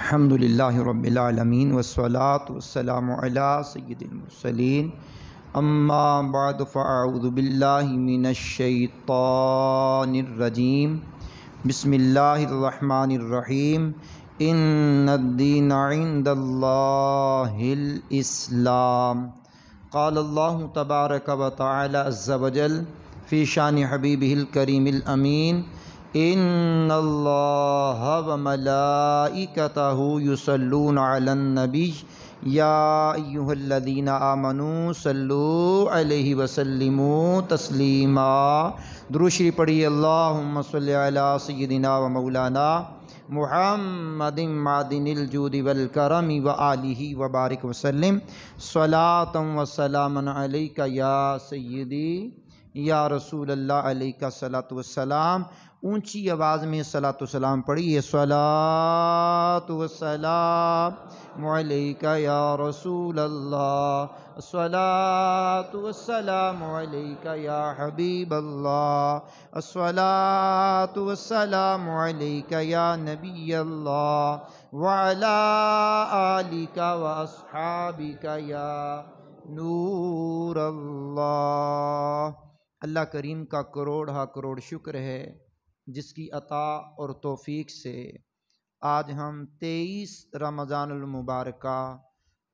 अल्हम्दुलिल्लाहि रब्बिल आलमीन वस्सलातु वस्सलामु अला सय्यिदिल मुरसलीन अम्मा बअद फ़अऊज़ु बिल्लाहि मिनश शैतानिर रजीम बिस्मिल्लाहिर रहमानिर रहीम इन्नद्दीना इंदल्लाहिल इस्लाम क़ालल्लाहु तबारक व तआला अज़्ज़ा वजल फ़ी शानि हबीबिहिल करीमिल अमीन इन्नल्लाहा व मलाइकतहु युसल्लूना अलन नबी या अय्युहल्लज़ीना आमनू सल्लू अलैहि व सल्लिमू तस्लीमा। दुरूद शरीफ पढ़िए। अल्लाहुम्मा सल्लि अला सय्यिदिना व मौलाना मुहम्मदिन मादिनिल जूदि वल करमी व आलिहि व बारिक व सल्लिम स्वलातम व सलामन अलैका या सय्यिदी या रसूल अल्लाह अलैका सलातु व सलाम। ऊंची आवाज़ में सलातु सलाम पढ़िए। सलातु व सलाम अलैका या रसूल अल्लाह, सलातु व सलाम अलैका या हबीब अल्लाह, सलातु व सलाम अलैका या नबी अल्लाह व अला आलिका व अस्हाबिका या नूर अल्लाह। अल्लाह करीम का करोड़ हा करोड़ शुक्र है जिसकी अता और तौफीक से आज हम 23 रमज़ानुल मुबारका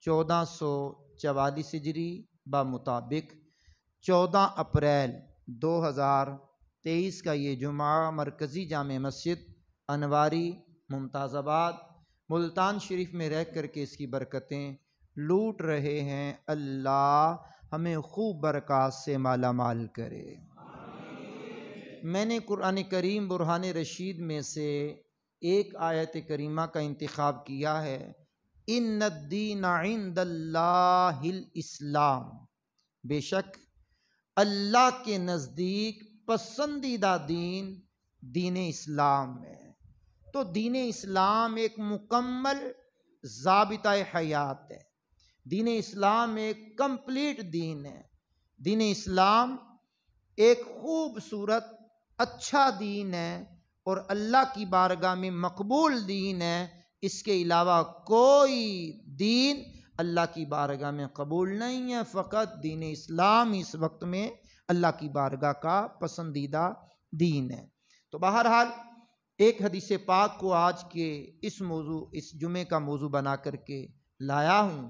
1444 हिजरी ब मुताबिक 14 अप्रैल 2023 का ये जुमा मरकज़ी जामे मस्जिद अनवारी मुमताज़ाबाद मुल्तान शरीफ में रह कर के इसकी बरकतें लूट रहे हैं। अल्लाह हमें खूब बरक़ात से माला माल करे। मैंने कुरान करीम बुरहान रशीद में से एक आयत करीमा का इंतखाब किया है। इन्नद्दीना इंदल्लाहिल इस्लाम, बेशक अल्लाह के नज़दीक पसंदीदा दीन दीन इस्लाम है। तो दीन इस्लाम एक मुकम्मल ज़ाबिता हयात है। दीन इस्लाम एक कंप्लीट दीन है। दीन इस्लाम एक खूबसूरत अच्छा दीन है और अल्लाह की बारगाह में मकबूल दीन है। इसके अलावा कोई दीन अल्लाह की बारगाह में कबूल नहीं है। फ़कत दीन इस्लाम इस वक्त में अल्लाह की बारगाह का पसंदीदा दीन है। तो बहरहाल एक हदीस पाक को आज के इस जुमे का मौजू बना करके लाया हूँ।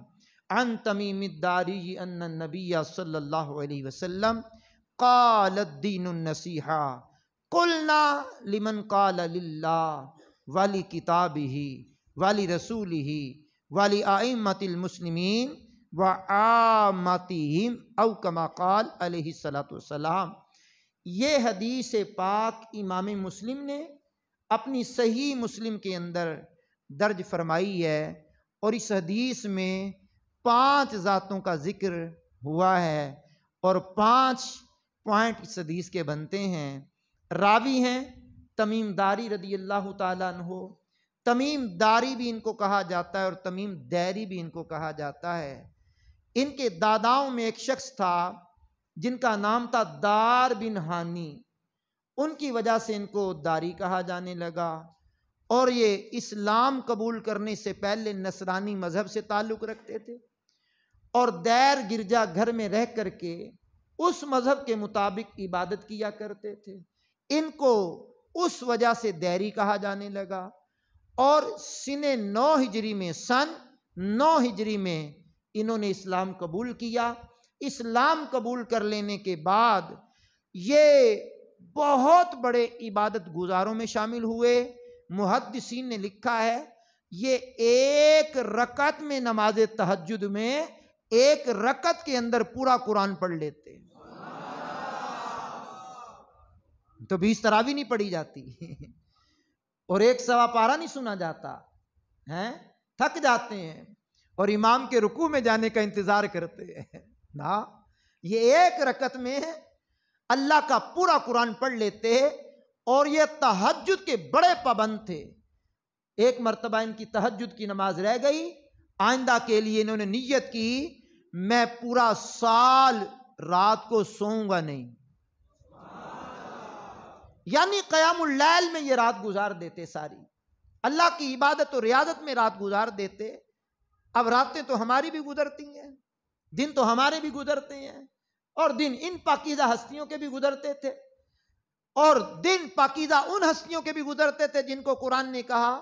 अन तमीम दारी अन्न नबिया सल्लल्लाहु अलैहि वसल्लम क़ाल दीनुन नसीहा कुलना लिमन क़ाल लिल्लाह वाली किताबिही वाली रसूलिही वाली आइम्मतिल मुस्लिमीन व आमतिहिम औ कमा क़ाल अलैहि सलातु वस्सलाम। ये हदीस पाक इमाम मुस्लिम ने अपनी सही मुस्लिम के अंदर दर्ज फरमाई है और इस हदीस में 5 ज़ातों का जिक्र हुआ है और 5 पॉइंट इस हदीस के बनते हैं। रावी हैं तमीम दारी रदी अल्लाह ताला अन्हो। तमीम दारी भी इनको कहा जाता है और तमीम दैरी भी इनको कहा जाता है। इनके दादाओं में एक शख्स था जिनका नाम था दार बिन हानी। उनकी वजह से इनको दारी कहा जाने लगा और ये इस्लाम कबूल करने से पहले नसरानी मजहब से ताल्लुक़ रखते थे और दैर गिरजा घर में रह करके उस मजहब के मुताबिक इबादत किया करते थे। इनको उस वजह से दैरी कहा जाने लगा और सिने 9 हिजरी में सन 9 हिजरी में इन्होंने इस्लाम कबूल किया। इस्लाम कबूल कर लेने के बाद ये बहुत बड़े इबादत गुजारों में शामिल हुए। मुहद्दिसीन ने लिखा है ये एक रकत में नमाज तहज्जुद में एक रकत के अंदर पूरा कुरान पढ़ लेते। तो 20 तरावी नहीं पढ़ी जाती और एक सवा पारा नहीं सुना जाता है। थक जाते हैं और इमाम के रुकू में जाने का इंतजार करते हैं ना। ये एक रकत में अल्लाह का पूरा कुरान पढ़ लेते और ये तहज्जुद के बड़े पाबंद थे। एक मर्तबा इनकी तहज्जुद की नमाज रह गई। आइंदा के लिए इन्होंने नियत की मैं पूरा साल रात को सोऊंगा नहीं, यानी क़यामुल लैल में ये रात गुजार देते सारी। अल्लाह की इबादत और रियादत में रात गुजार देते। अब रातें तो हमारी भी गुजरती हैं, दिन तो हमारे भी गुजरते हैं, और दिन इन पाकीज़ा हस्तियों के भी गुजरते थे, और दिन पाकीज़ा उन हस्तियों के भी गुजरते थे जिनको कुरान ने कहा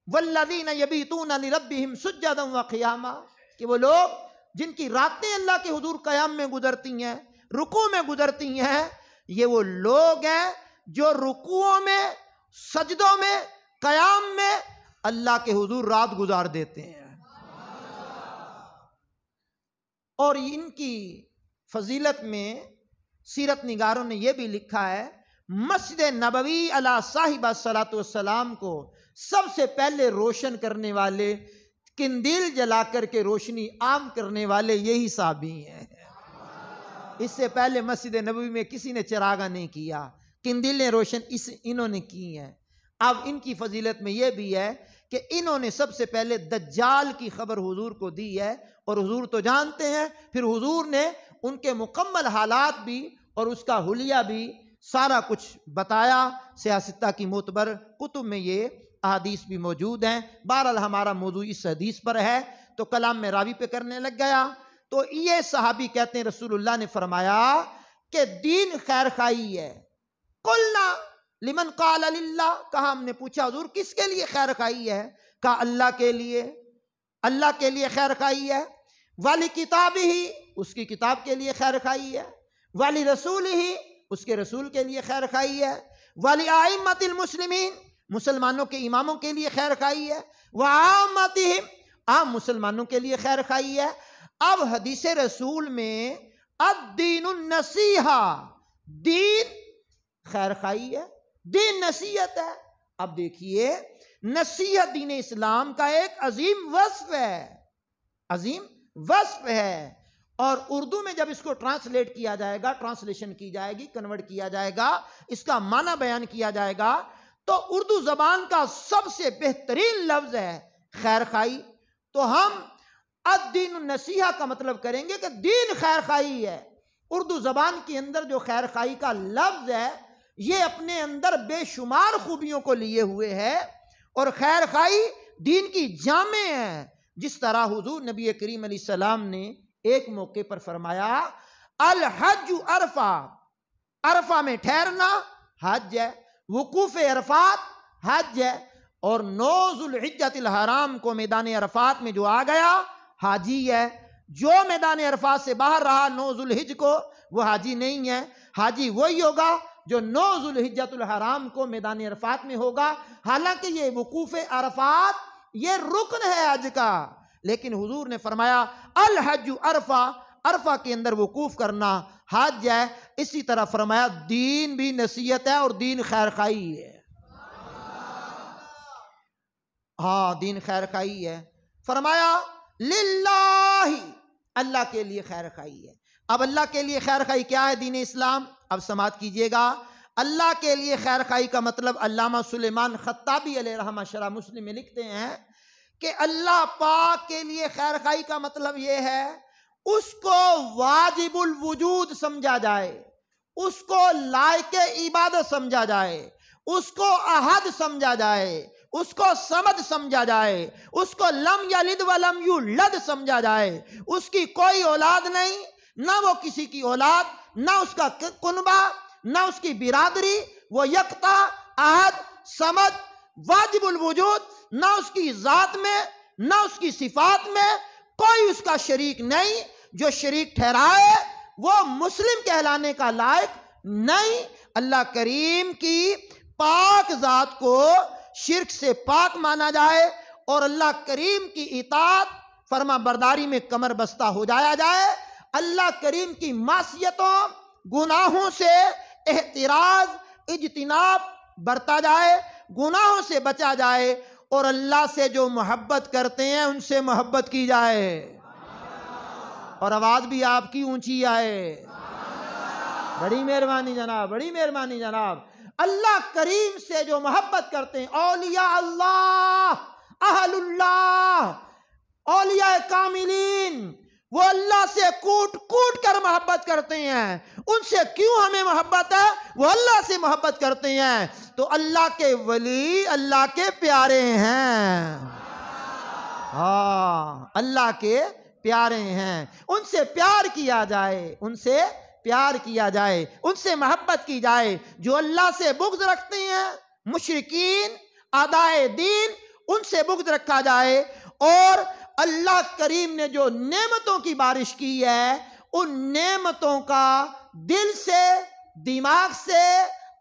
वल्लज़ीना यबीतूना लिरब्बिहिम सुज्जदन व क़ियामा, कि वो लोग जिनकी रातें अल्लाह के हुजूर क़याम में गुजरती हैं, रुकू में गुजरती हैं, ये वो लोग हैं जो रुकुओं में, सजदों में, क़याम में अल्लाह के हुजूर रात गुजार देते हैं। और इनकी फजीलत में सीरत निगारों ने यह भी लिखा है, मस्जिद नबवी अला साहिबा सलातो वस्सलाम को सबसे पहले रोशन करने वाले, किंदील जला करके रोशनी आम करने वाले यही साहबी हैं। इससे पहले मस्जिद नबवी में किसी ने चिरागा नहीं किया, किंदीलें रोशन इन्होंने की हैं। अब इनकी फजीलत में यह भी है कि इन्होंने सबसे पहले दज्जाल की खबर हुजूर को दी है, और हुजूर तो जानते हैं, फिर हुजूर ने उनके मुकम्मल हालात भी और उसका हुलिया भी सारा कुछ बताया। सियासता की मोतबर कुतुब में ये अहादीस भी मौजूद हैं। बहरहाल हमारा मौजू इस हदीस पर है, तो कलाम में रावी पे करने लग गया। तो ये सहाबी कहते हैं रसूलुल्लाह ने फरमाया कि दीन खैर खाई है। कुलना लिमन क़ाल लिल्लाह, कहा हमने पूछा हुजूर किसके लिए खैर खाई है? कहा अल्लाह के लिए, अल्लाह के लिए खैर खाई है। वाली किताब ही, उसकी किताब के लिए खैर खाई है। वाली रसूल ही, उसके रसूल के लिए खैर खाई है। वाली आइम्मतिल मुस्लिमीन, मुसलमानों के इमामों के लिए खैर खाई है। व आम्मतिहिम, आम मुसलमानों के लिए खैर खाई है। अब हदीस रसूल में अद्दीनुन नसीहा, दीन खैर खाई है, दीन नसीहत है। अब देखिए नसीहत दीन इस्लाम का एक अजीम वस्फ है, अजीम वस्फ है। और उर्दू में जब इसको ट्रांसलेट किया जाएगा, ट्रांसलेशन की जाएगी, कन्वर्ट किया जाएगा, इसका माना बयान किया जाएगा, तो उर्दू जबान का सबसे बेहतरीन लफ्ज है खैर खाई। तो हम अद्दीन नसीहा का मतलब करेंगे कि दीन खैर खाई है। उर्दू जबान के अंदर जो खैर खाई का लफ्ज है, ये अपने अंदर बेशुमार खूबियों को लिए हुए है, और खैर खाई दीन की जामे है। जिस तरह हुजूर नबी करीम अलैहिस्सलाम ने एक मौके पर फरमाया अल हज अरफा, अरफा में ठहरना हज है, वकूफ अरफात हज है, और 9 ज़ुल्हिज्जतिल हराम को मैदान अरफात में जो आ गया हाजी है। जो मैदान अरफात से बाहर रहा 9 ज़ुल्हिज्ज को, वो हाजी नहीं है। हाजी वही होगा जो 9 ज़ुल्हिज्जतुल हराम को मैदान अरफात में होगा। हालांकि ये वकूफ अरफात ये रुकन है हज का, लेकिन हुजूर ने फरमाया अल हज अरफा, अरफा के अंदर वकूफ करना हज है। इसी तरह फरमाया दीन भी नसीहत है और दीन खैर खाई है। हाँ, दीन खैर खाई है। फरमाया लिल्लाही, अल्लाह के लिए खैर खाई है। अब अल्लाह के लिए खैर खाई क्या है दीन इस्लाम? अब समात कीजिएगा। अल्लाह के लिए खैर खाई का मतलब अल्लामा सुलेमान खत्ताबी अलैहिर्रहमा शरह मुस्लिम में लिखते हैं कि अल्लाह पाक के लिए खैर खाई का मतलब यह है उसको वाजिबुल वजूद समझा जाए, उसको लायक इबादत समझा जाए, उसको अहद समझा जाए, उसको समद समझा जाए, उसको लम यलिद व लम यूलद समझा जाए। उसकी कोई औलाद नहीं, ना वो किसी की औलाद, ना उसका कुनबा, ना उसकी बिरादरी, वो यकता अहद समद वाजिबुल वजूद, ना उसकी जात में ना उसकी सिफात में कोई उसका शरीक नहीं। जो शरीक ठहराए वो मुस्लिम कहलाने का लायक नहीं। अल्लाह करीम की पाक जात को शिर्क से पाक माना जाए और अल्लाह करीम की इताअत फरमा बरदारी में कमर बस्ता हो जाया जाए। अल्लाह करीम की मासियतों गुनाहों से एहतिराज इज्तिनाब बरता जाए, गुनाहों से बचा जाए, और अल्लाह से जो मोहब्बत करते हैं उनसे मोहब्बत की जाए। और आवाज भी आपकी ऊंची आए। बड़ी मेहरबानी जनाब, बड़ी मेहरबानी जनाब। अल्लाह करीम से जो मोहब्बत करते हैं, औलिया अल्लाह, अहलुल्लाह, औलिया कामिलीन, वो अल्लाह से कूट कूट कर मोहब्बत करते हैं। उनसे क्यों हमें मोहब्बत है? वो अल्लाह से मोहब्बत करते हैं। तो अल्लाह के वली अल्लाह के प्यारे हैं। हाँ, अल्लाह के प्यारे हैं। उनसे प्यार किया जाए, उनसे प्यार किया जाए, उनसे मोहब्बत की जाए। जो अल्लाह से बुग़्ज़ रखते हैं, मुशरिकीन, आदाए दीन, उनसे बुग़्ज़ रखा जाए। और अल्लाह करीम ने जो नेमतों की बारिश की है, उन नेमतों का दिल से, दिमाग से,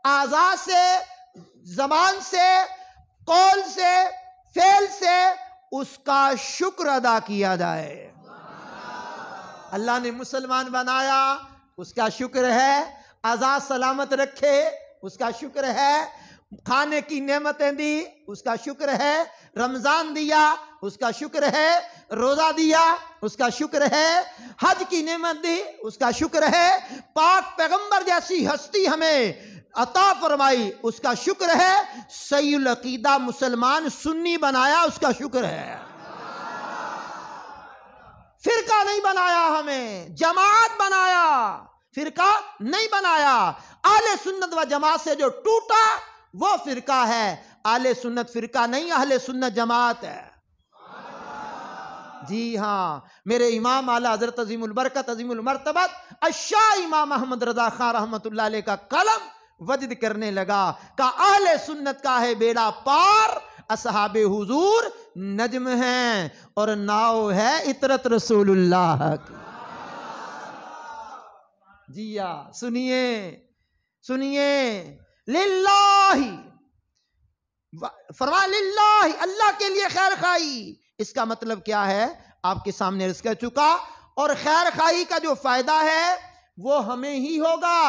आज़ा से, ज़बान से, कौल से, फेल से उसका शुक्र अदा किया जाए। अल्लाह ने मुसलमान बनाया, उसका शुक्र है। आज़ाद सलामत रखे, उसका शुक्र है। खाने की नेमतें दी, उसका शुक्र है। रमजान दिया, उसका शुक्र है। रोजा दिया, उसका शुक्र है। हज की नेमत दी, उसका शुक्र है। पाक पैगंबर जैसी हस्ती हमें अता फरमाई, उसका शुक्र है। सहीउल अकीदा मुसलमान सुन्नी बनाया, उसका शुक्र है। फिरका नहीं बनाया, हमें जमात बनाया, फिरका नहीं बनाया। आले सुन्नत व जमात से जो टूटा वो फिरका है। आले सुन्नत फिरका नहीं, अहले सुन्नत जमात है। जी हाँ, मेरे इमाम आला हजरत अजीमुल बरकत अजीमुल मर्तबत अशाह इमाम अहमद रजा खां रहमतुल्लाह अलैह का कलम वजद करने लगा। का अहले सुन्नत का है बेड़ा पार, असहाबे हुजूर नज्म हैं और नाव है इतरत रसूलुल्लाह की। जिया सुनिए, सुनिए। लिल्लाही, फरमा लिल्लाही, अल्लाह के लिए खैर खाई। इसका मतलब क्या है आपके सामने अर्ज कर चुका। और खैर खाई का जो फायदा है वो हमें ही होगा।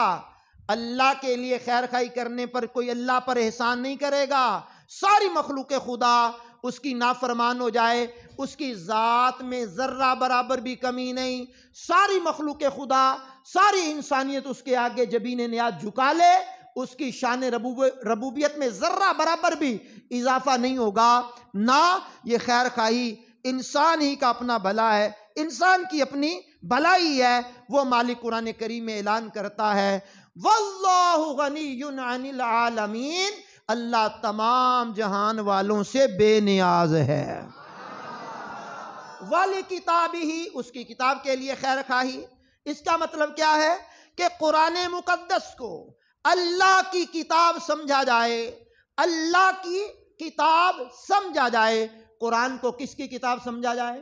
अल्लाह के लिए खैर खाई करने पर कोई अल्लाह पर एहसान नहीं करेगा। सारी मखलूक खुदा उसकी नाफरमान हो जाए, उसकी ज़ात में ज़र्रा बराबर भी कमी नहीं। सारी मखलूक खुदा, सारी इंसानियत उसके आगे जबीन नियाज झुका ले, उसकी शान रबूबियत में ज़र्रा बराबर भी इजाफा नहीं होगा। ना ये खैर खाही इंसान ही का अपना भला है, इंसान की अपनी भलाई है। वो मालिक कुरान करीम में ऐलान करता है, वल्लाहु गनियुन अनिल आलमीन, अल्लाह तमाम जहान वालों से बेनियाज है। वाली किताब ही, उसकी किताब के लिए खैर खाही। इसका मतलब क्या है कि कुरान मुकद्दस को अल्लाह की किताब समझा जाए, अल्लाह की किताब समझा जाए। कुरान को किसकी किताब समझा जाए?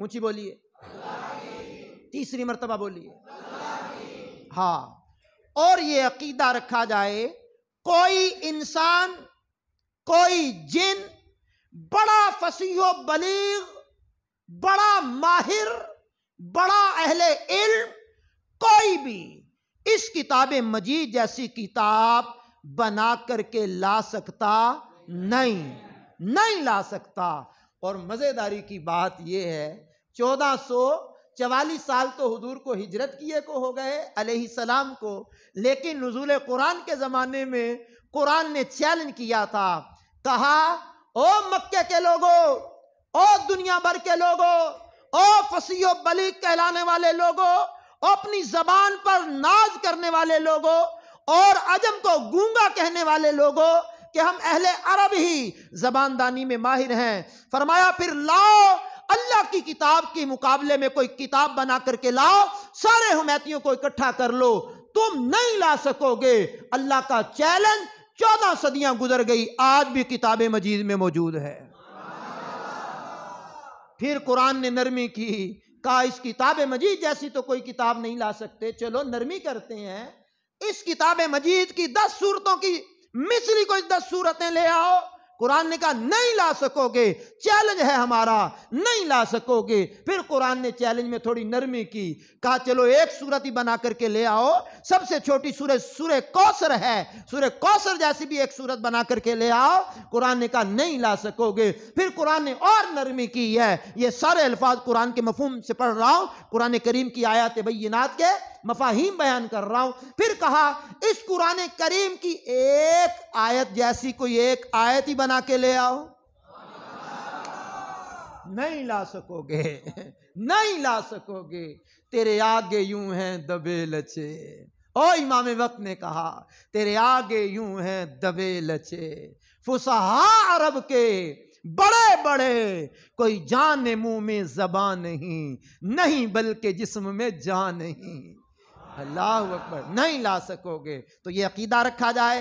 ऊंची बोलिए, तीसरी मर्तबा बोलिए। हाँ, और ये अकीदा रखा जाए, कोई इंसान, कोई जिन, बड़ा फसीहो बलीग, बड़ा माहिर, बड़ा अहले इल्म, कोई भी इस किताब मजीद जैसी किताब बना करके ला सकता नहीं ला सकता। और मजेदारी की बात यह है, 1444 साल तो हुजूर को हिजरत किए को हो गए अलैहिस्सलाम को, लेकिन नुज़ूल कुरान के ज़माने में कुरान ने चैलेंज किया था। कहा, ओ मक्के के लोगों, ओ दुनिया भर के लोगों, ओ फसीह बलीग कहलाने वाले लोगों, अपनी जबान पर नाज करने वाले लोगों और अजम को गूंगा कहने वाले लोगों, कि हम अहले अरब ही जबानदानी में माहिर हैं। फरमाया, फिर लाओ अल्लाह की किताब के मुकाबले में कोई किताब बना करके लाओ, सारे हुमैतियों को इकट्ठा कर लो, तुम नहीं ला सकोगे। अल्लाह का चैलेंज 14 सदियां गुजर गई, आज भी किताब मजीद में मौजूद है। फिर कुरान ने नरमी की, कहा इस किताब मजीद जैसी तो कोई किताब नहीं ला सकते, चलो नरमी करते हैं, इस किताब मजीद की 10 सूरतों की मिसली कोई 10 सूरतें ले आओ। कुरान ने कहा नहीं ला सकोगे, चैलेंज है हमारा, नहीं ला सकोगे। फिर कुरान ने चैलेंज में थोड़ी नरमी की, कहा चलो एक सूरत ही बना करके ले आओ, सबसे छोटी सूरत सूरह कौसर है, सूरह कौसर जैसी भी एक सूरत बना करके ले आओ। कुरान ने कहा नहीं ला सकोगे। फिर कुरान ने और नरमी की है। ये सारे अल्फाज कुरान के मफहूम से पढ़ रहा हूं, कुरान करीम की आयत बय्यिनात के मफाहिम बयान कर रहा हूं। फिर कहा इस कुरान करीम की एक आयत जैसी कोई एक आयत ही बना के ले आओ। नहीं ला सकोगे, नहीं ला सकोगे, तेरे आगे यूं हैं दबे लचे। ओ इमाम वक्त ने कहा तेरे आगे यूं हैं दबे लचे, फुसहा अरब के बड़े बड़े, कोई जान मुंह में ज़बान नहीं, नहीं बल्कि जिस्म में जान नहीं। अल्लाह अकबर, नहीं ला सकोगे। तो ये अकीदा रखा जाए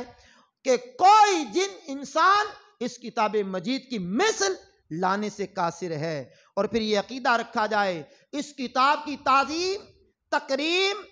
कि कोई जिन इंसान इस किताब मजीद की मिसल लाने से कासिर है। और फिर ये अकीदा रखा जाए इस किताब की ताज़ीम तकरीम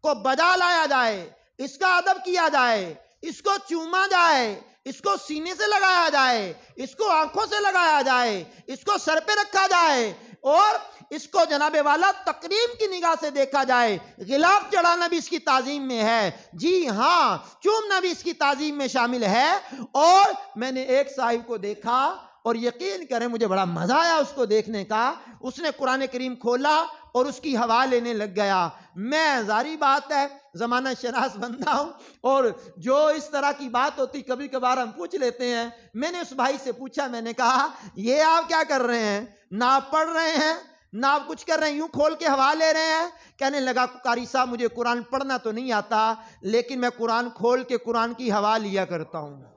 को बजा लाया जाए, इसका अदब किया जाए, इसको चूमा जाए, इसको सीने से लगाया जाए, इसको आंखों से लगाया जाए, इसको सर पे रखा जाए और इसको जनाबे वाला तकरीम की निगाह से देखा जाए। गिलाफ चढ़ाना भी इसकी ताजीम में है, जी हाँ, चूमना भी इसकी ताजीम में शामिल है। और मैंने एक साहिब को देखा और यकीन करें मुझे बड़ा मजा आया उसको देखने का। उसने कुरान करीम खोला और उसकी हवा लेने लग गया। मैं जारी बात है ज़माना शनास बंदा हूँ और जो इस तरह की बात होती कभी कभार हम पूछ लेते हैं। मैंने उस भाई से पूछा, मैंने कहा ये आप क्या कर रहे हैं, ना आप पढ़ रहे हैं ना आप कुछ कर रहे हैं, यूं खोल के हवा ले रहे हैं। कहने लगा कारी साहब मुझे कुरान पढ़ना तो नहीं आता, लेकिन मैं कुरान खोल के कुरान की हवा लिया करता हूँ।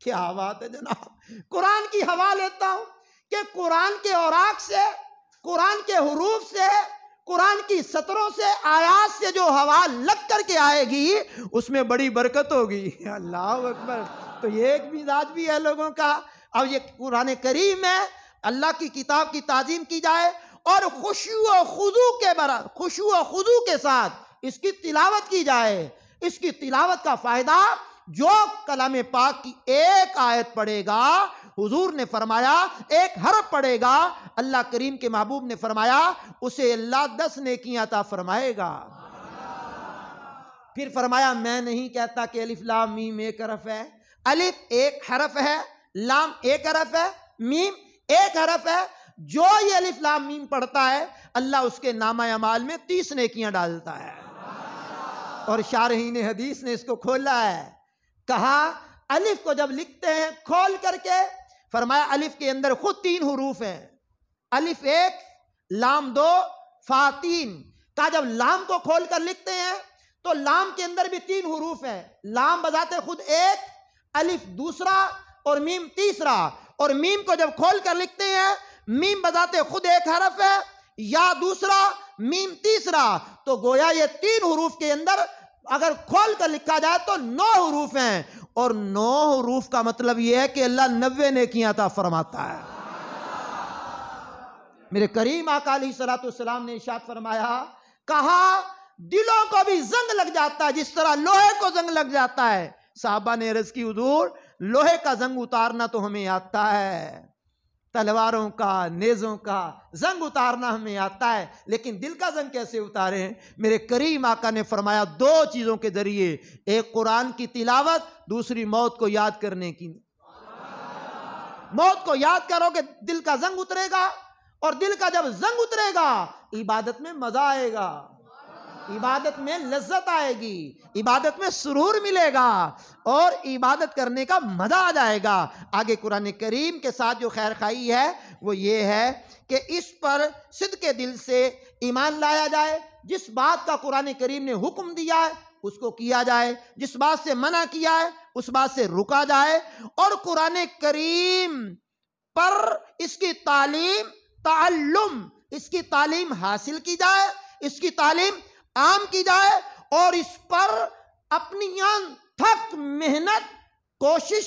क्या बात है जनाब, कुरान की हवा लेता हूँ कि कुरान के औराक से, कुरान के हुरूफ से, कुरान की सतरों से, आयात से जो हवा लग करके आएगी उसमें बड़ी बरकत होगी। अल्लाह अकबर। तो ये एक मिजाज भी है लोगों का। अब ये कुरान करीम है, अल्लाह की किताब की ताजीम की जाए और खुशू व खुदू के साथ इसकी तिलावत की जाए। इसकी तिलावत का फायदा जो कलाम पाक की एक आयत पढ़ेगा, हुजूर ने फरमाया एक हरफ पढ़ेगा, अल्लाह करीम के महबूब ने फरमाया उसे अल्लाह 10 नेकियां अता फरमाएगा। फिर फरमाया मैं नहीं कहता कि अलिफ लाम मीम एक हरफ है। अलिफ एक हरफ है, लाम एक हरफ है, मीम एक हरफ है। जो ये अलिफ लाम मीम पढ़ता है अल्लाह उसके नामा अमाल में 30 नेकियां डालता है। और शारहीन हदीस ने इसको खोला है, कहा अलिफ को जब लिखते हैं खोल करके, फरमाया अलिफ के अंदर खुद 3 हुरूफ हैं, अलिफ 1 लाम 2 फा 3। का जब लाम को खोल कर लिखते हैं तो लाम के अंदर भी 3 हुरूफ हैं। लाम बजाते खुद 1, अलिफ दूसरा और मीम तीसरा। और मीम को जब खोल कर लिखते हैं, मीम बजाते खुद 1 हरफ है, या दूसरा, मीम तीसरा। तो गोया ये 3 हुरूफ के अंदर अगर खोल कर लिखा जाए तो 9 हुरूफ हैं। और 9 हुरूफ का मतलब यह है कि अल्लाह 90 नेकियां अता फरमाता है। मेरे करीम आका अलैहिस्सलाम ने इरशाद फरमाया, कहा दिलों को भी जंग लग जाता है जिस तरह लोहे को जंग लग जाता है। साहबा ने अर्ज की हुजूर लोहे का जंग उतारना तो हमें आता है, तलवारों का, नेज़ों का जंग उतारना हमें आता है, लेकिन दिल का जंग कैसे उतारें। मेरे करीम आका ने फरमाया 2 चीज़ों के जरिए, एक कुरान की तिलावत, दूसरी मौत को याद करने की। मौत को याद करोगे दिल का जंग उतरेगा, और दिल का जब जंग उतरेगा इबादत में मजा आएगा, इबादत में लज्जत आएगी, इबादत में सुरूर मिलेगा और इबादत करने का मजा आ जाएगा। आगे कुरान करीम के साथ जो खैर खाई है वो ये है कि इस पर सिद्क़े दिल से ईमान लाया जाए। जिस बात का कुरान करीम ने हुक्म दिया है उसको किया जाए, जिस बात से मना किया है उस बात से रुका जाए। और कुरान करीम पर इसकी तालीम, ताल्लुम, इसकी तालीम हासिल की जाए, इसकी तालीम आम की जाए और इस पर अपनी अथक मेहनत, कोशिश,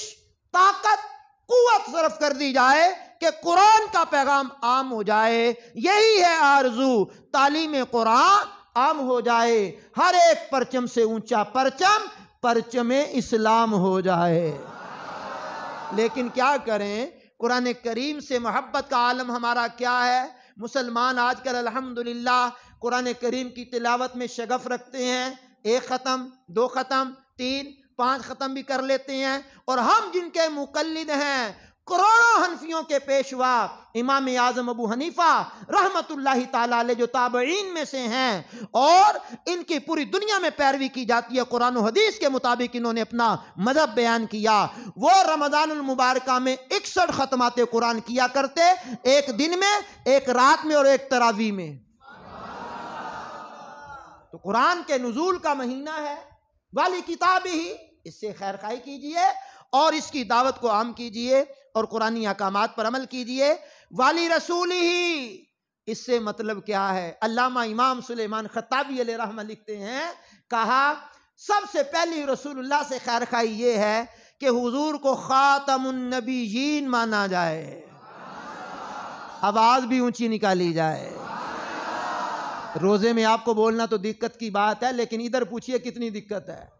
ताकत, कुव्वत सर्फ कर दी जाए कि कुरान का पैगाम आम हो जाए। यही है आरजू, तालीम कुरान आम हो जाए, हर एक परचम से ऊंचा परचम, परचम इस्लाम हो जाए। लेकिन क्या करें, कुरान करीम से मोहब्बत का आलम हमारा क्या है। मुसलमान आजकल अल्हम्दुलिल्लाह कुरान करीम की तिलावत में शगफ रखते हैं, 1 ख़त्म, 2 ख़त्म, 3, 5 ख़त्म भी कर लेते हैं। और हम जिनके मुक़ल्लिद हैं करोड़ों हनफियों के पेशवा इमाम आजम अबू हनीफा रहमतुल्लाहि ताला अलैह जो ताबईन में से हैं और इनकी पूरी दुनिया में पैरवी की जाती है, कुरान और हदीस के मुताबिक इन्होंने अपना मजहब बयान किया। वो रमजानुल मुबारका में 61 खत्माते कुरान किया करते, एक दिन में, एक रात में और एक तरावी में। तो कुरान के नुज़ूल का महीना है, वाली किताब ही, इससे खैर खाई कीजिए और इसकी दावत को आम कीजिए और कुरानी अहकामात पर अमल कीजिए। वाली रसूल ही, इससे मतलब क्या है? अल्लामा इमाम सुलेमान खत्ताबी अलैहि रहमा लिखते हैं, कहा सबसे पहली रसूलुल्लाह से खैर खाई ये है कि हुजूर को खातमुन नबीयीन माना जाए, आवाज भी ऊंची निकाली जाए। रोजे में आपको बोलना तो दिक्कत की बात है, लेकिन इधर पूछिए कितनी दिक्कत है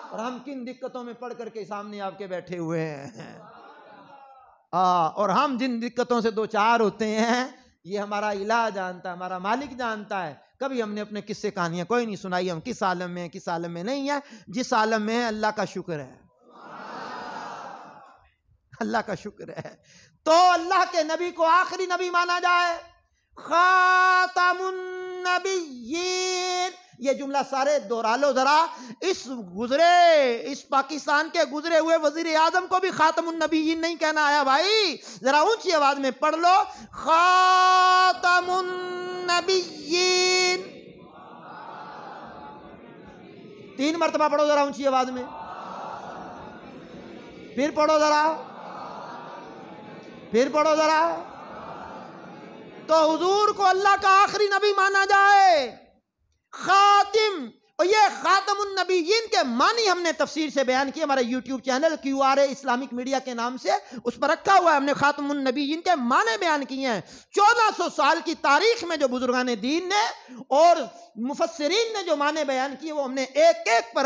और हम किन दिक्कतों में पढ़ करके सामने आपके बैठे हुए हैं। और हम जिन दिक्कतों से दो चार होते हैं ये हमारा इलाह जानता है, हमारा मालिक जानता है। कभी हमने अपने किस्से कहानियां कोई नहीं सुनाई, हम किस आलम में, किस आलम में नहीं है। जिस आलम में है अल्लाह का शुक्र है, अल्लाह का शुक्र है। तो अल्लाह के नबी को आखिरी नबी माना जाए, खातमुन नबिय्यीन, ये जुमला सारे दोहरा लो जरा। इस पाकिस्तान के गुजरे हुए वजीर आजम को भी खातमुन नबिय्यीन नहीं कहना आया भाई, जरा ऊंची आवाज में पढ़ लो, खातमुन नबिय्यीन। 3 मरतबा पढ़ो जरा ऊंची आवाज में, फिर पढ़ो जरा, फिर पढ़ो जरा। तो हुजूर को अल्लाह का आखिरी नबी माना जाए, खातिम। और ये खातमुन नबीयीन के मानी हमने तफसीर से बयान किए, हमारा YouTube channel QRA Islamic media के नाम से उस पर रखा हुआ है। हमने खातमुन नबीयीन के माने बयान किए हैं। 1400 साल की तारीख में जो बुजुर्गान दीन ने और मुफस्सिरीन ने जो माने बयान किए वो हमने एक एक पर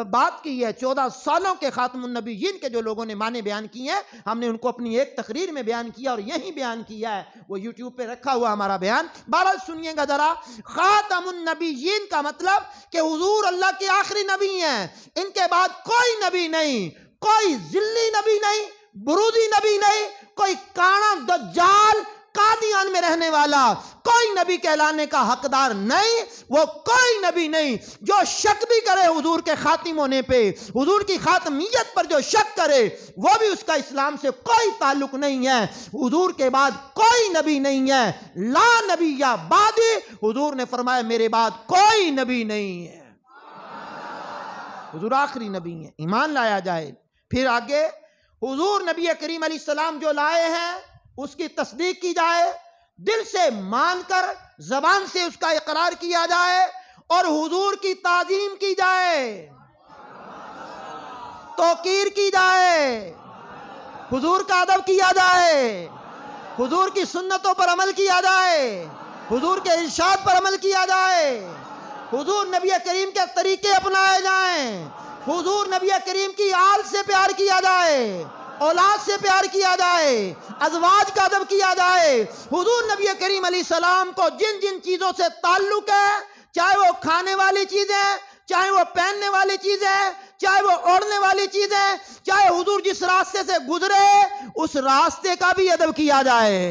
बात की है। 14 सालों के खातमुन नबीयीन के जो लोगों ने माने बयान किए हैं, हमने उनको अपनी एक तकरीर में बयान किया और यही बयान किया है, वो यूट्यूब पे रखा हुआ हमारा बयान। बहरहाल सुनिएगा जरा, खातमुन नबीयीन का मतलब कि हुजूर अल्लाह के आखिरी नबी हैं, इनके बाद कोई नबी नहीं, कोई जिल्ली नबी नहीं, बुरूदी नबी नहीं, कोई काना दज्जाल कादियान में रहने वाला कोई नबी कहलाने का हकदार नहीं। वो कोई नबी नहीं जो शक भी करे हुजूर के खातिम होने पे, हुजूर की खातमियत पर जो शक करे वो भी उसका इस्लाम से कोई ताल्लुक नहीं है। हुजूर के बाद कोई नबी नहीं है, ला नबी या बादी, हुजूर ने फरमाया मेरे बाद कोई नबी नहीं है, हुजूर आखिरी नबी है। ईमान लाया जाए। फिर आगे हुजूर नबी करीम अलैहिस्सलाम जो लाए हैं उसकी तस्दीक की जाए, दिल से मानकर जबान से उसका इकरार किया जाए और हुजूर की ताजीम की जाए, तौकीर की जाए, हुजूर का अदब किया जाए, हुजूर की सुन्नतों पर अमल किया जाए, हुजूर के इरशाद पर अमल किया जाए, हुजूर नबी करीम के तरीके अपनाए जाएं, हुजूर नबी करीम की आल से प्यार किया जाए, औलाद से प्यार किया जाए, अज़वाज का अदब किया जाए। हुजूर नबी करीम अलैहिस्सलाम को जिन जिन चीज़ों से ताल्लुक है, चाहे वो खाने वाली चीज़ें, चाहे वो पहनने वाली चीज़ें, चाहे वो ओढ़ने वाली चीज़ें, चाहे हुजूर जिस रास्ते से गुजरे उस रास्ते का भी अदब किया जाए।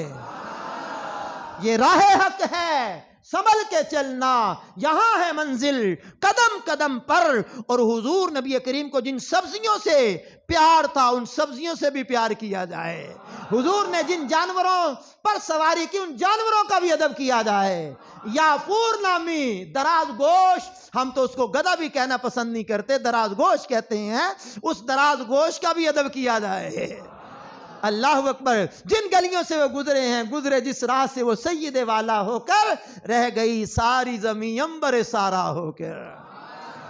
ये राह हक है, संभल के चलना, यहां है मंजिल कदम कदम पर। और हुजूर नबी करीम को जिन सब्जियों से प्यार था उन सब्जियों से भी प्यार किया जाए। हुजूर ने जिन जानवरों पर सवारी की उन जानवरों का भी अदब किया जाए। याफूर नामी दराज गोश्त, हम तो उसको गधा भी कहना पसंद नहीं करते, दराज गोश्त कहते हैं, उस दराज गोश्त का भी अदब किया जाए। अल्लाह अकबर। जिन गलियों से वो गुजरे हैं, गुजरे जिस राह से वो सैयदे वाला होकर, रह गई सारी जमीन अंबर सारा होकर।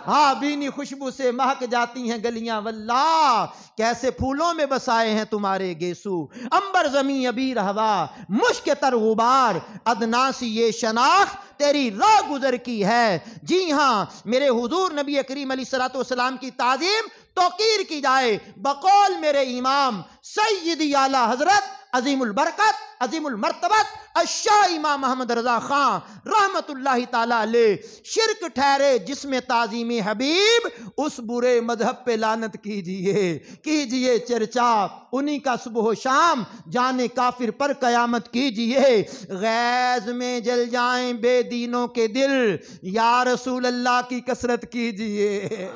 हाँ, बीनी खुशबू से महक जाती हैं गलियां, वल्लाह कैसे फूलों में बसाए हैं तुम्हारे गेसू। अंबर जमी अबीर हवा मुश्क तर गुबार, अदनासी ये शनाख्त तेरी राह गुजर की है। जी हाँ, मेरे हुजूर नबी करीम अलैहिस्सलातु वस्सलाम की ताजीम तौकीर की जाए। बकौल मेरे इमाम सैयदी आला हजरत अजीमुल बरकत अजीमुल मर्तबत अशाह इमाम मोहम्मद रजा खां रहमतुल्लाहि ताला अलैह शिरक ठहरे जिसमें ताजीम हबीब, उस बुरे मजहब पे लानत कीजिए चर्चा उन्हीं का सुबह शाम, जाने काफिर पर कयामत कीजिए। गैज में जल जाएं बेदीनों के दिल, या रसूल अल्लाह की कसरत कीजिए।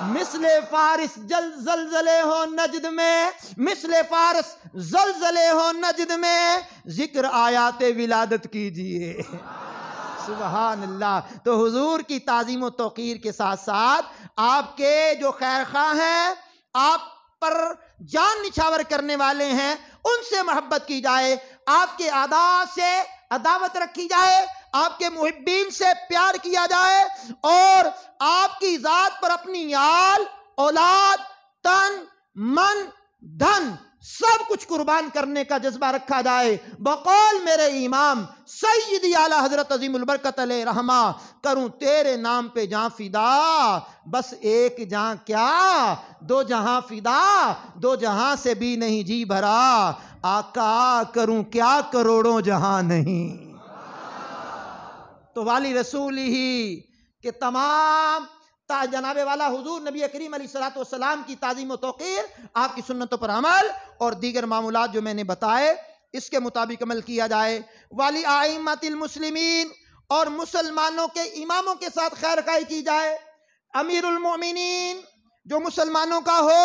मिसले फारिस जलजले हो नजद में, मिसले फारिस जलजले हो नजद में, जिक्र आयाते विलादत कीजिए। सुभान अल्लाह। तो हुजूर की ताजीम व तौकीर के साथ साथ आपके जो खैर खां हैं, आप पर जान निछावर करने वाले हैं, उनसे मोहब्बत की जाए, आपके आदा से अदावत रखी जाए, आपके मुहिब्बीन से प्यार किया जाए और आपकी जात पर अपनी आल औलाद तन मन धन सब कुछ कुर्बान करने का जज्बा रखा जाए। बकौल मेरे इमाम सैयदी आला हजरत अजीमुल बरकत अलैहि रहमा, करूं तेरे नाम पे जां फिदा, बस एक जां क्या दो जहां फिदा, दो जहां से भी नहीं जी भरा, आका करूं क्या करोड़ों जहां नहीं। तो वाली रसूल ही के तमाम जनाबे वाला हुजूर नबी करीम अलैहिस्सलातु वस्सलाम की ताज़ीम व तौक़ीर, आपकी सुन्नतों पर अमल और दीगर मामूलात जो मैंने बताए इसके मुताबिक अमल किया जाए। वाली आइम्मतिल मुस्लिमीन, और मुसलमानों के इमामों के साथ खैर खाई की जाए। अमीरुल मोमिनीन जो मुसलमानों का हो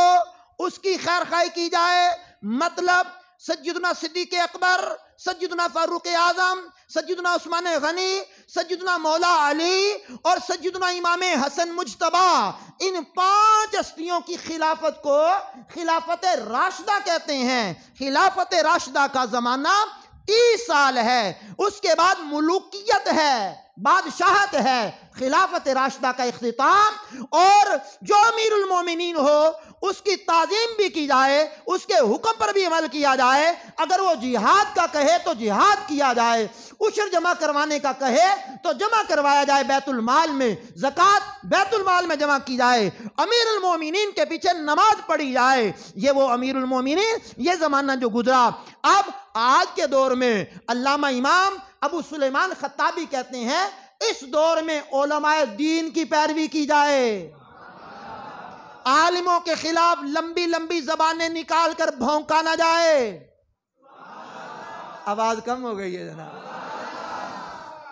उसकी खैर खाई की जाए, मतलब सज्जिदुना सिद्दीक़ अकबर, सज्जिदुना फारूक आज़म, सज्जिदुना उस्मान गनी, सज्जिदुना मौला अली और सज्जिदुना इमाम हसन मुज्तबा, इन 5 हस्तियों की खिलाफत को खिलाफत राशिदा कहते हैं। खिलाफत राशिदा का जमाना 30 साल है, उसके बाद मुलूकियत है, बादशाहत है, खिलाफत राशिदा का इख्तिताम, और जो अमीरुल मोमिनीन हो उसकी ताजीम भी की जाए, उसके हुक्म पर भी अमल किया जाए। अगर वो जिहाद का कहे तो जिहाद किया जाए, उशर जमा करवाने का कहे तो जमा करवाया जाए, बैतुल माल में ज़कात बैतुल माल में जमा की जाए, अमीरुल मोमिनीन के पीछे नमाज पढ़ी जाए। ये वो अमीरुल मोमिनीन, ये ज़माना जो गुजरा। अब आज के दौर में अल्लामा इमाम अबू सुलेमान खत्ताबी कहते हैं, इस दौर में उलमाए दीन की पैरवी की जाए, आलिमों के खिलाफ लंबी लंबी जबानें निकाल कर भौंका ना जाए। आवाज कम हो गई है जनाब।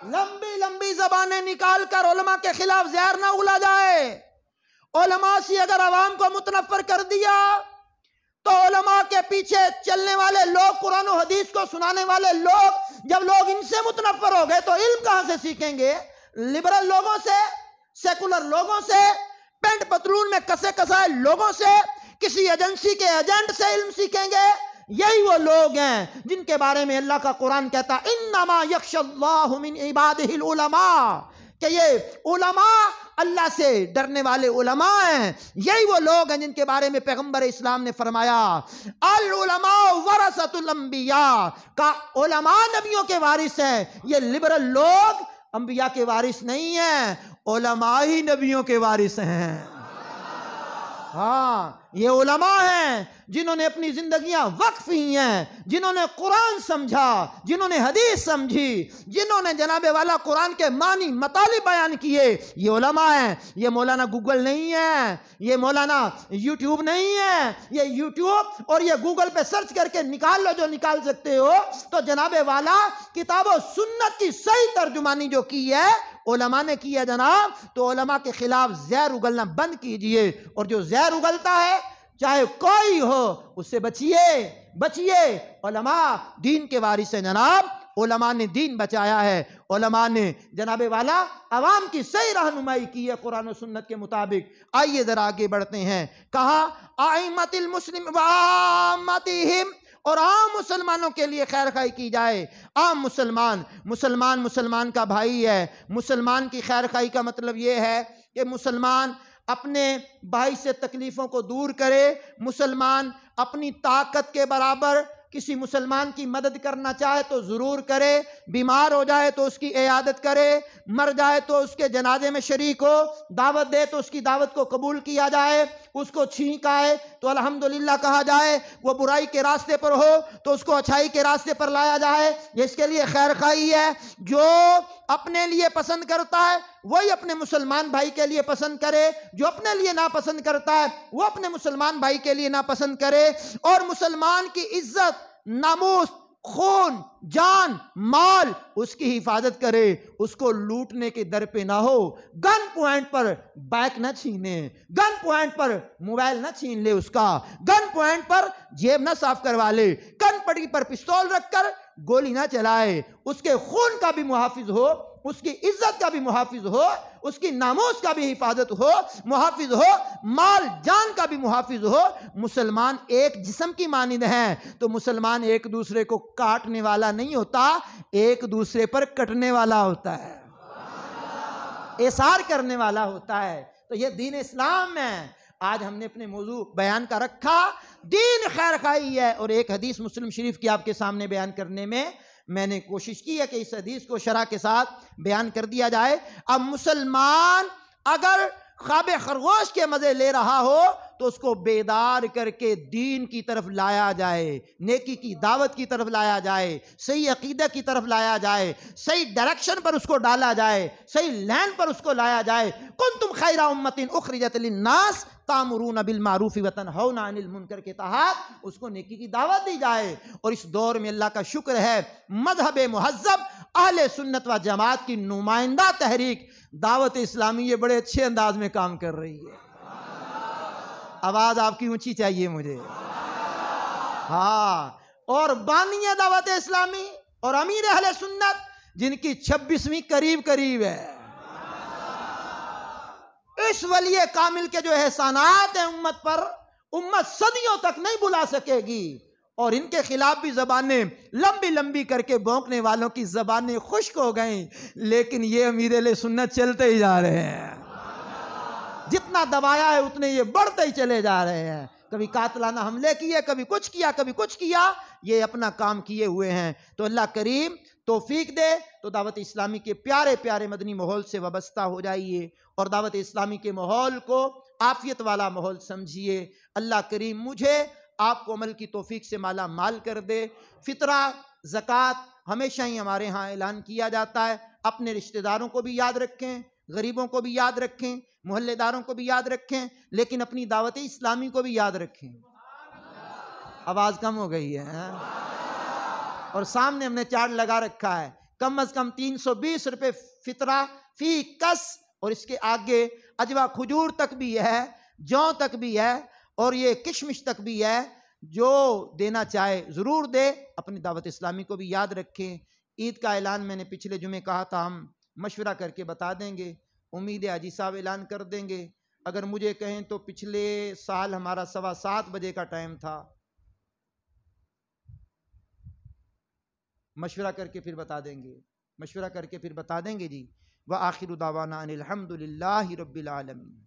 लंबी लंबी जबानें निकाल कर उलमा के खिलाफ जहर ना उगला जाए। उलमा से अगर अवाम को मुतनफ्फर कर दिया तो उलमा के पीछे चलने वाले लोग, कुरान और हदीस को सुनाने वाले लोग, जब लोग इनसे मुतनफ्फर हो गए तो इल्म कहां से सीखेंगे? लिबरल लोगों से, सेकुलर लोगों से, पेंट पतलून में कसे कसाए लोगों से, किसी एजेंसी के एजेंट से इल्म सीखेंगे? यही वो लोग हैं जिनके बारे में अल्लाह का कुरान कहता है, इन्नमा यख्शल्लाहु मिन इबादिहिल उलमा, कि ये उलमा अल्लाह से डरने वाले उलमा हैं। यही वो लोग हैं जिनके बारे में पैगंबर इस्लाम ने फरमाया, अल उलमा वरसतुल अंबिया, का उलमा नबियों के वारिस हैं। ये लिबरल लोग अंबिया के वारिस नहीं हैं, उलमा ही नबियों के वारिस हैं। हाँ, ये उलमा हैं जिन्होंने अपनी जिंदगियां वक्फ की हैं, जिन्होंने कुरान समझा, जिन्होंने हदीस समझी, जिन्होंने जनाबे वाला कुरान के मानी मतालिब बयान किए, ये उलमा हैं। ये मौलाना गूगल नहीं है, ये मौलाना यूट्यूब नहीं है। ये यूट्यूब और ये गूगल पे सर्च करके निकाल लो जो निकाल सकते हो। तो जनाबे वाला किताब और सुन्नत की सही तर्जुमानी जो की है उलमा ने की है जनाब, तो उलमा के खिलाफ जहर उगलना बंद कीजिए, और जो जहर उगलता है चाहे कोई हो उससे बचिए। उलमा दीन के वारिस है जनाब, उलमा ने दीन बचाया है, उलमा ने जनाबे वाला अवाम की सही रहनुमाई की है कुरान और सुन्नत के मुताबिक। आइए जरा आगे बढ़ते हैं। कहा आइम्मतिल मुस्लिम व आम्मतिहिम, और आम मुसलमानों के लिए खैर खाई की जाए। आम मुसलमान का भाई है। मुसलमान की खैर खाई का मतलब ये है कि मुसलमान अपने भाई से तकलीफ़ों को दूर करे, मुसलमान अपनी ताकत के बराबर किसी मुसलमान की मदद करना चाहे तो ज़रूर करे, बीमार हो जाए तो उसकी इयादत करे, मर जाए तो उसके जनाजे में शरीक हो, दावत दे तो उसकी दावत को कबूल किया जाए, उसको छींक आए तो अल्हम्दुलिल्लाह कहा जाए, वो बुराई के रास्ते पर हो तो उसको अच्छाई के रास्ते पर लाया जाए। इसके लिए खैर खाई है। जो अपने लिए पसंद करता है वही अपने मुसलमान भाई के लिए पसंद करे, जो अपने लिए नापसंद करता है वो अपने मुसलमान भाई के लिए नापसंद करे। और मुसलमान की इज्जत, नामूस, खून, जान, माल उसकी हिफाजत करे, उसको लूटने के दर पे ना हो। गन पॉइंट पर बाइक ना छीने, गन पॉइंट पर मोबाइल ना छीन ले उसका, गन पॉइंट पर जेब ना साफ करवा ले, गन पट्टी पर पिस्तौल रखकर गोली ना चलाए। उसके खून का भी मुहाफिज हो, उसकी इज्जत का भी मुहाफिज हो, उसकी नामूस का भी हिफाजत हो, मुहाफिज हो, माल जान का भी मुहाफिज हो। मुसलमान एक जिस्म की मानिंद हैं, तो मुसलमान एक दूसरे को काटने वाला नहीं होता, एक दूसरे पर कटने वाला होता है, एसार करने वाला होता है। तो ये दीन इस्लाम है। आज हमने अपने मौजू बयान का रखा दीन खैर खाई है, और एक हदीस मुस्लिम शरीफ की आपके सामने बयान करने में मैंने कोशिश की है कि इस हदीस को शरह के साथ बयान कर दिया जाए। अब मुसलमान अगर ख्वाब खरगोश के मजे ले रहा हो तो उसको बेदार करके दीन की तरफ लाया जाए, नेकी की दावत की तरफ लाया जाए, सही अकीदा की तरफ लाया जाए, सही डायरेक्शन पर उसको डाला जाए, सही लाइन पर उसको लाया जाए। कुंतुम खैरा उम्मतिन उखरिजत लिन्नास तामुरून बिल मारूफ व तनहौना अनिल मुनकर के तहत उसको नेकी की दावत दी जाए। और इस दौर में अल्लाह का शुक्र है, मजहब मुहज्जब अहले सुन्नत व जमात की नुमाइंदा तहरीक दावत इस्लामी ये बड़े अच्छे अंदाज में काम कर रही है। आवाज आपकी ऊंची चाहिए मुझे। हाँ, और बानिया दावत इस्लामी और अमीर अहले सुन्नत जिनकी 26वीं करीब करीब है। इस वलिये कामिल के जो एहसानात हैं उम्मत पर, उम्मत सदियों तक नहीं बुला सकेगी। और इनके खिलाफ भी जबानें लंबी लंबी करके भौंकने वालों की जबानें खुश्क हो गई, लेकिन ये अमीर अहले सुन्नत चलते ही जा रहे हैं। जितना दबाया है उतने ये बढ़ते ही चले जा रहे हैं। कभी कातलाना हमले किए, कभी कुछ किया, कभी कुछ किया, ये अपना काम किए हुए हैं। तो अल्लाह करीम तौफीक दे तो दावत इस्लामी के प्यारे प्यारे मदनी माहौल से वाबस्ता हो जाइए और दावत इस्लामी के माहौल को आफियत वाला माहौल समझिए। अल्लाह करीम मुझे आपको अमल की तौफीक से माला माल कर दे। फितरा, ज़कात हमेशा ही हमारे यहाँ ऐलान किया जाता है। अपने रिश्तेदारों को भी याद रखें, गरीबों को भी याद रखें, मोहल्लेदारों को भी याद रखें, लेकिन अपनी दावत इस्लामी को भी याद रखें। आवाज़ कम हो गई है। और सामने हमने चार्ट लगा रखा है, कम अज कम 320 रुपये फितरा फी कस, और इसके आगे अजवा खजूर तक भी है, जौ तक भी है, और ये किशमिश तक भी है। जो देना चाहे ज़रूर दे। अपनी दावत इस्लामी को भी याद रखें। ईद का ऐलान मैंने पिछले जुमे कहा था, हम मशवरा करके बता देंगे। उम्मीद है हाजी साहब ऐलान कर देंगे। अगर मुझे कहें तो पिछले साल हमारा 7:15 बजे का टाइम था। मशवरा करके फिर बता देंगे, मशवरा करके फिर बता देंगे जी। व आखिरु दावाना अनिल हम्दुलिल्लाहि रब्बिल आलमीन।